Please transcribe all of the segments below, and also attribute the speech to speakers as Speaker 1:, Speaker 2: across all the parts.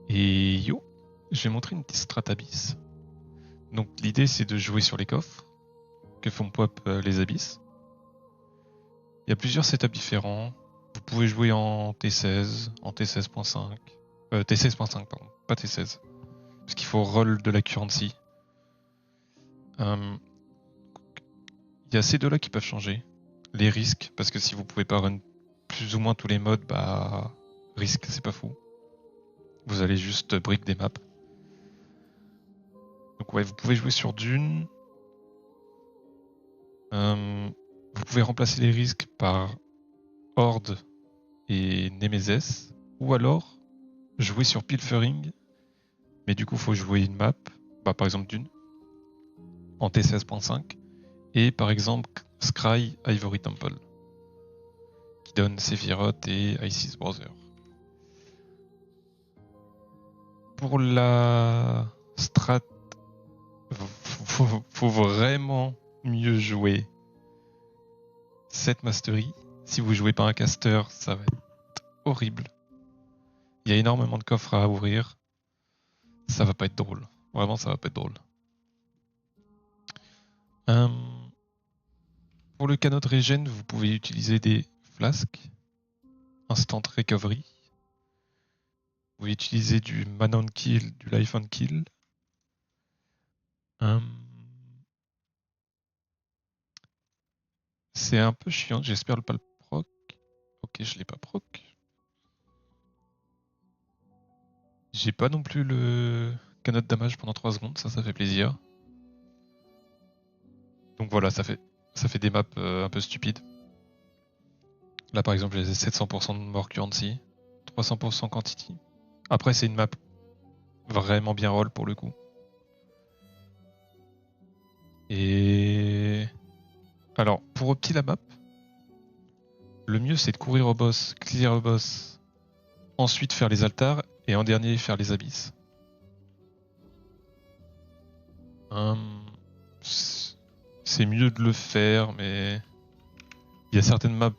Speaker 1: Et yo, je vais montrer une petite strat abyss. Donc l'idée c'est de jouer sur les coffres que font pop les abysses. Il y a plusieurs setups différents. Vous pouvez jouer en T16, en T16.5. T16.5 pardon, pas T16. Parce qu'il faut roll de la currency. Il y a ces deux-là qui peuvent changer. Les risques, parce que si vous pouvez pas run plus ou moins tous les modes, bah risque c'est pas fou. Vous allez juste brick des maps. Donc ouais, vous pouvez jouer sur Dune. Vous pouvez remplacer les risques par Horde et Nemesis. Ou alors jouer sur Pilfering. Mais du coup, faut jouer une map. Bah, par exemple Dune. En T16.5. Et par exemple Scry Ivory Temple. Qui donne Sephiroth et Isis Brother. Pour la strat, faut vraiment mieux jouer cette mastery. Si vous jouez pas un caster, ça va être horrible. Il y a énormément de coffres à ouvrir. Ça va pas être drôle. Vraiment, ça va pas être drôle. Pour le canot de regen, vous pouvez utiliser des flasques. Instant recovery. Vous pouvez utiliser du mana on kill, du life on kill. C'est un peu chiant, j'espère le pas le proc. Ok, je l'ai pas proc. J'ai pas non plus le canot de damage pendant 3 secondes, ça fait plaisir. Donc voilà, ça fait des maps un peu stupides. Là par exemple, j'ai 700% de more currency, 300% quantity. Après, c'est une map vraiment bien roll pour le coup. Et alors, pour opti la map, le mieux c'est de courir au boss, clear au boss, ensuite faire les altars et en dernier faire les abysses. C'est mieux de le faire, mais il y a certaines maps,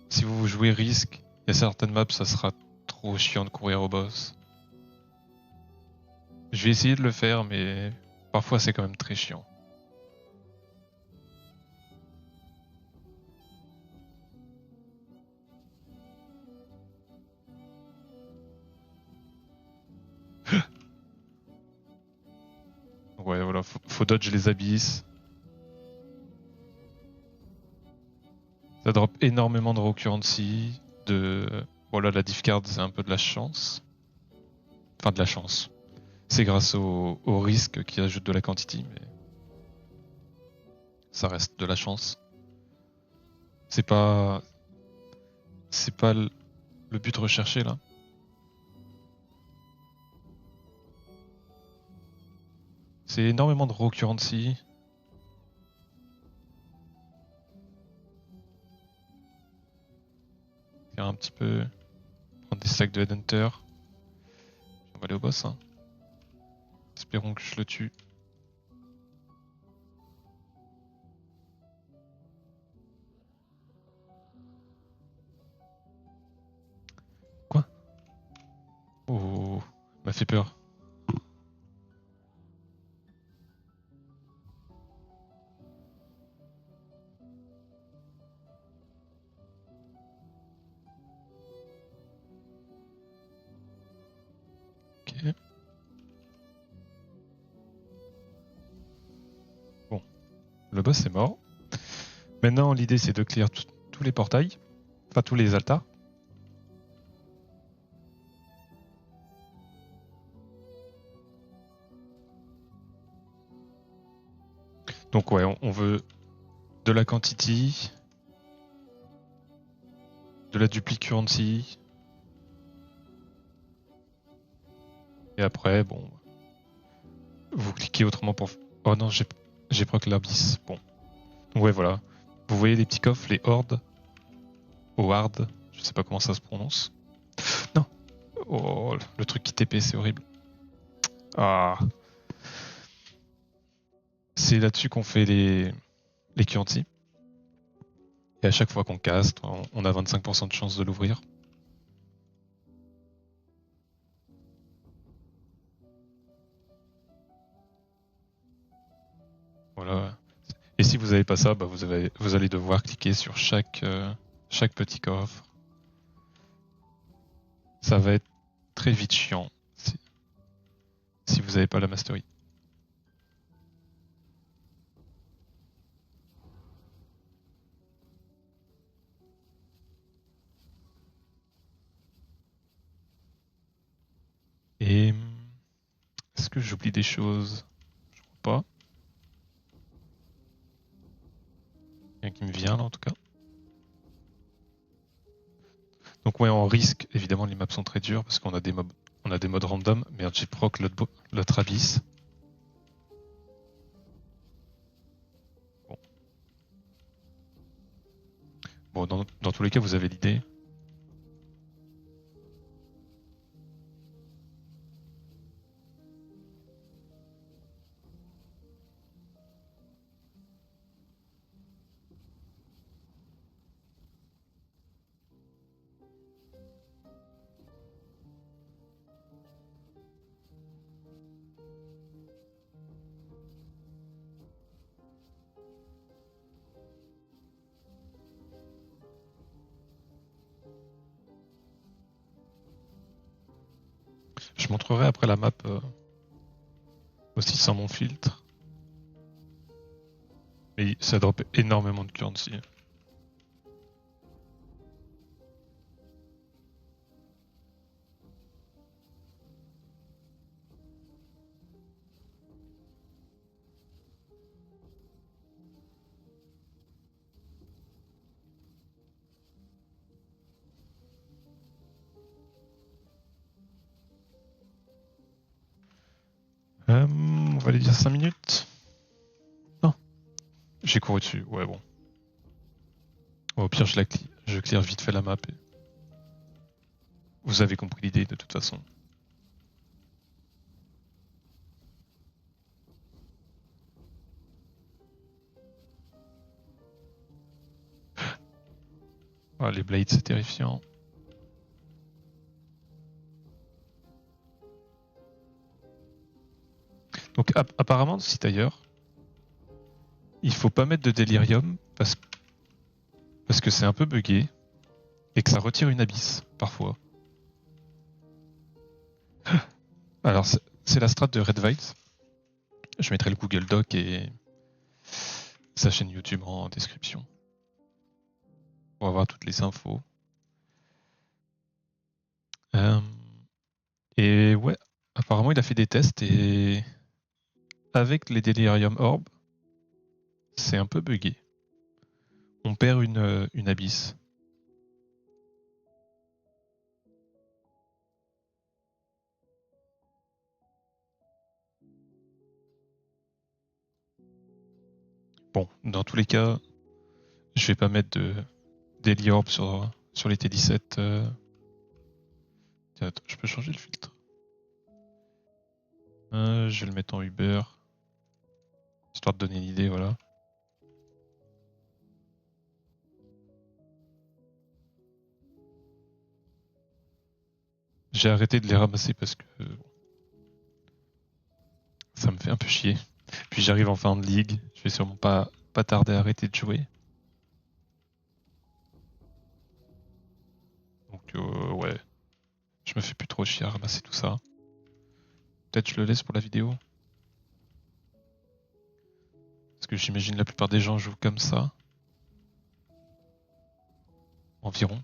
Speaker 1: si vous jouez risque, il y a certaines maps, ça sera trop chiant de courir au boss. Je vais essayer de le faire, mais parfois c'est quand même très chiant. Ouais, voilà, faut dodge les abysses. Ça drop énormément de raw currency. Voilà, la diff card, c'est un peu de la chance. Enfin, de la chance. C'est grâce au risque qui ajoute de la quantity, mais ça reste de la chance. C'est pas le but recherché là. C'est énormément de raw currency. Faire un petit peu. Prendre des stacks de Headhunter. On va aller au boss. Hein. Espérons que je le tue. Quoi? Oh, m'a fait peur. Ok. Bon, le boss est mort. Maintenant, l'idée c'est de clear tous les portails. Enfin, tous les altars. Donc ouais, on veut de la quantity, de la duplicate currency. Et après, bon, vous cliquez autrement pour... Oh non, j'ai proc l'abysse. Bon. Donc ouais, voilà. Vous voyez les petits coffres, les hordes. Au hard. Je sais pas comment ça se prononce. Non. Oh, le truc qui TP, c'est horrible. Ah. C'est là-dessus qu'on fait les currency. Et à chaque fois qu'on caste, on a 25% de chance de l'ouvrir. Voilà. Et si vous n'avez pas ça, bah vous allez devoir cliquer sur chaque petit coffre. Ça va être très vite chiant si vous n'avez pas la mastery. Et est-ce que j'oublie des choses? Je crois pas. Rien qui me vient là en tout cas. Donc ouais, en risque, évidemment les maps sont très dures parce qu'on a des mobs, on a des modes random, mais un chip proc, l'autre abyss. Bon, bon dans tous les cas, vous avez l'idée. Je montrerai après la map aussi sans mon filtre. Mais ça drop énormément de currency. On va aller dire 5 minutes. Non, j'ai couru dessus. Ouais, bon. Au pire, je clear vite fait la map. Et vous avez compris l'idée de toute façon. Ah, les blades, c'est terrifiant. Donc apparemment, site ailleurs, il faut pas mettre de délirium parce que c'est un peu buggé et que ça retire une abysse parfois. Alors c'est la strat de Red Vibes. Je mettrai le Google Doc et sa chaîne YouTube en description pour avoir toutes les infos. Et ouais, apparemment il a fait des tests et avec les Delirium Orb, c'est un peu buggé. On perd une abysse. Bon, dans tous les cas, je vais pas mettre de Daily Orb sur les T17. Tiens, attends, je peux changer le filtre. Je vais le mettre en Uber. Histoire de donner une idée, voilà. J'ai arrêté de les ramasser parce que ça me fait un peu chier. Puis j'arrive en fin de ligue. Je vais sûrement pas tarder à arrêter de jouer. Donc ouais, je me fais plus trop chier à ramasser tout ça. Peut-être je le laisse pour la vidéo. Parce que j'imagine la plupart des gens jouent comme ça. Environ.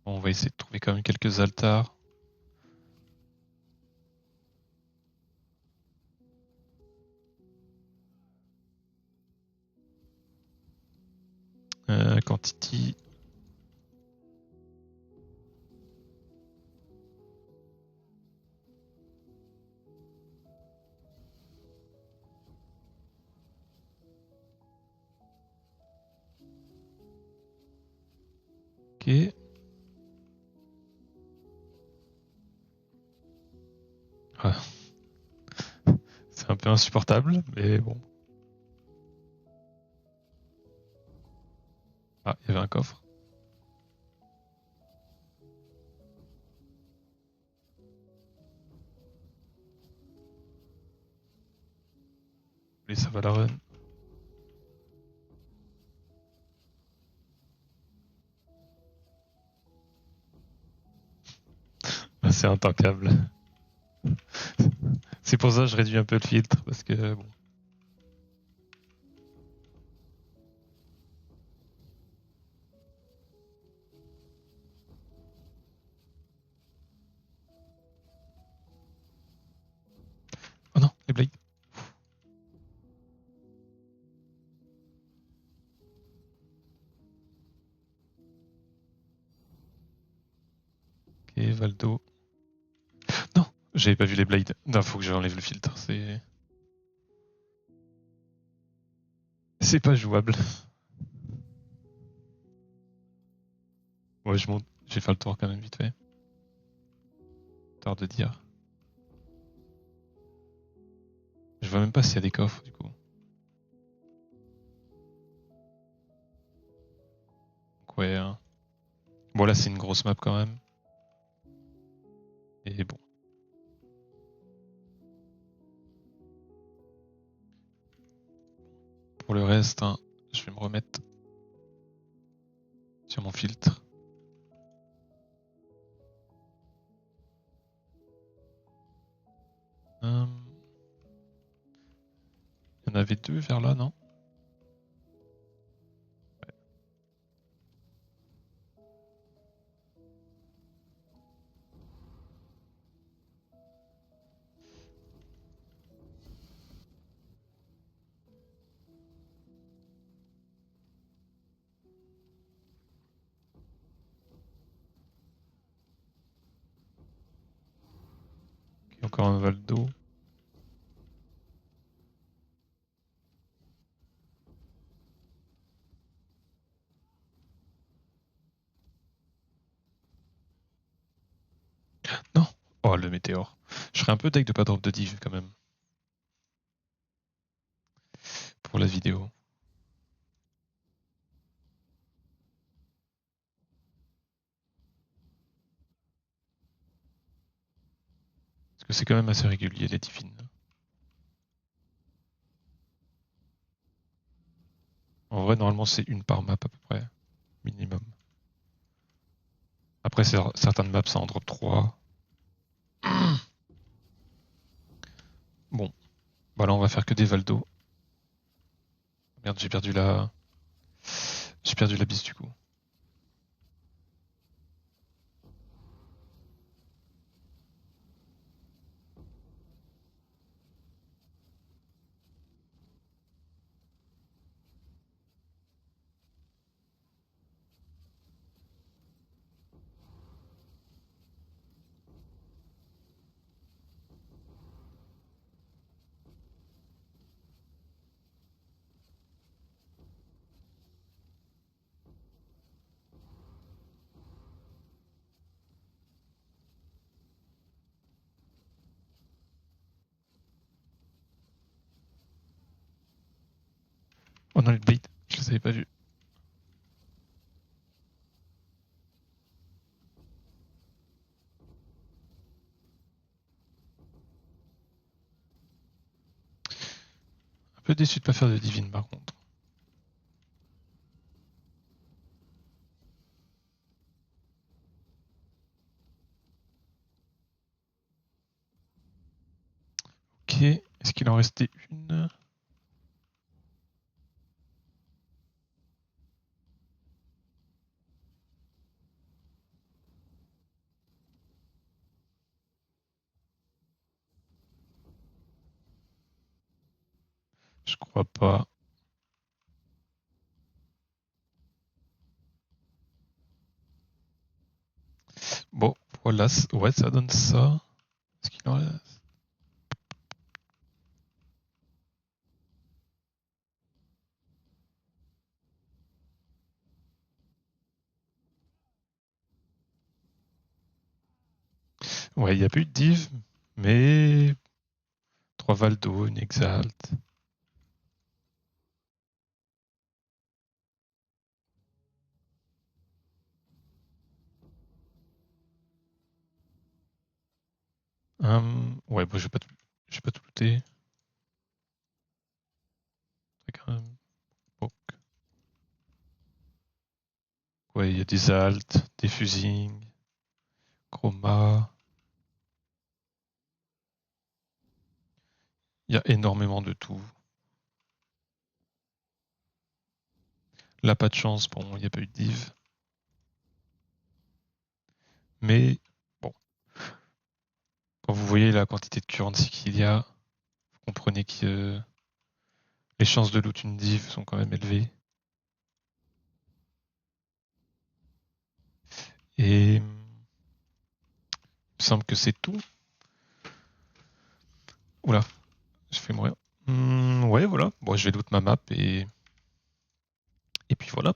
Speaker 1: Bon, on va essayer de trouver quand même quelques altars. Quantity. Ok. Ah. C'est un peu insupportable, mais bon. Ah, il y avait un coffre. Oui, ça va la run. Ah, c'est intankable. C'est pour ça que je réduis un peu le filtre, parce que bon. Oh non, les blades. Ok, Valdo. Non, j'avais pas vu les blades. Non, faut que j'enlève le filtre. C'est pas jouable. Ouais, je monte. Je vais faire le tour quand même vite fait. Tard de dire. Je vois même pas s'il y a des coffres du coup. Donc ouais. Hein. Bon là c'est une grosse map quand même. Et bon. Pour le reste, hein, je vais me remettre sur mon filtre. Il y en avait deux vers là, non? Ok, encore un Valdo. Non. Oh le météore. Je serais un peu deck de pas drop de div quand même. Pour la vidéo. Parce que c'est quand même assez régulier les divines. En vrai, normalement, c'est une par map à peu près. Minimum. Après, certaines maps, ça en drop 3. Bon. Bah là, on va faire que des Valdo. Merde, j'ai perdu la. J'ai perdu la bise du coup. Oh non, les bait. Je les avais pas vus. Un peu déçu de pas faire de divine par contre. Ok. Est-ce qu'il en restait une? Je crois pas. Bon, voilà. Ouais, ça donne ça. Est-ce qu'il en reste? Ouais, il n'y a plus de div, mais 3 Valdo, une Exalt. Ouais, bon, je vais pas tout looter. Ok. Ouais, il y a des alts, des fusings, chroma. Il y a énormément de tout. Là, pas de chance, bon, il n'y a pas eu de div. Mais bon, quand vous voyez la quantité de currency qu'il y a, vous comprenez que les chances de loot une div sont quand même élevées. Et il me semble que c'est tout. Oula, je fais mourir. Ouais, voilà. Bon, je vais loot ma map et puis voilà.